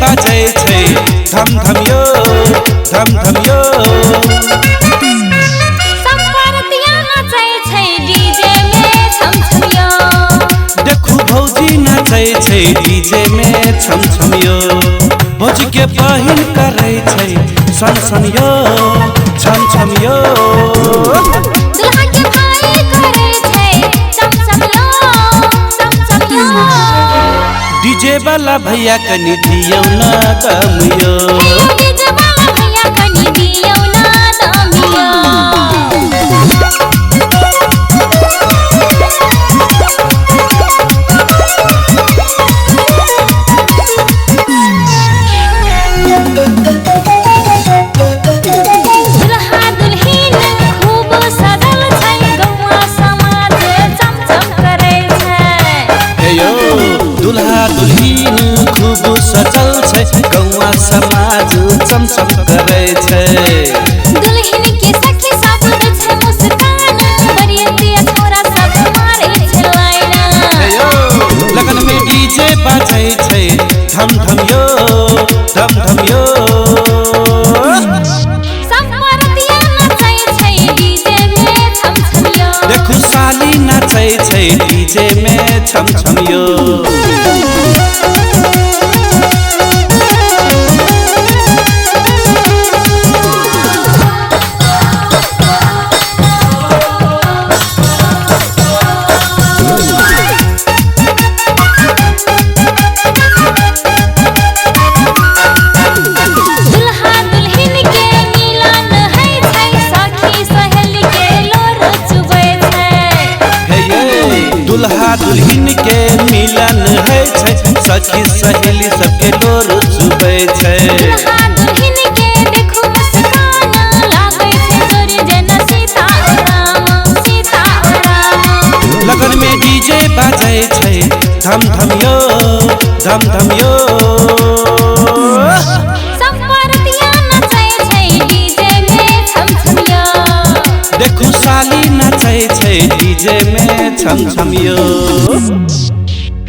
बाजै छै धम धम यो धम धम यो। सब बरतिया नाचै छै डीजे में छम छम यो। देखू भौजी नाचै छै डीजे में छम छम यो। भौजी के बहिन करै छै सन सन यो छम छम यो। दुल्हा के भाई करे छै चम चम यो चम चम यो। डीजे वाला भैया कनी दियौ ना दम यो। डीजे वाला भैया कनी दियौ ना दम यो। दुल्हा दुल्हिन खूब सजल छै गौवा समाज चम चम करे छै। दुल्हन के सखी सब छै मुस्कान बरियतिया छोरा सब मारे छै लाइना। लगन में डीजे बाजै छै धम धम यो धम धम यो। सब बरतिया नाचै छै डीजे में छम छम यो। देखू साली नाचै छै डीजे में छम छम यो। दुल्हा दुल्हिन के मिलन है छै सखी सहेली सबके डोर चुबै छै। दुल्हा दुल्हिन के देखो मुस्कान लागै छै जोर जेना सीता और राम सीता और राम। लगन में डीजे बाजै छै धम धम यो धम धम यो। सब बरतिया नाचै छै डीजे में छम छम यो। देखू साली नाचै छै डीजे में छम छम यो।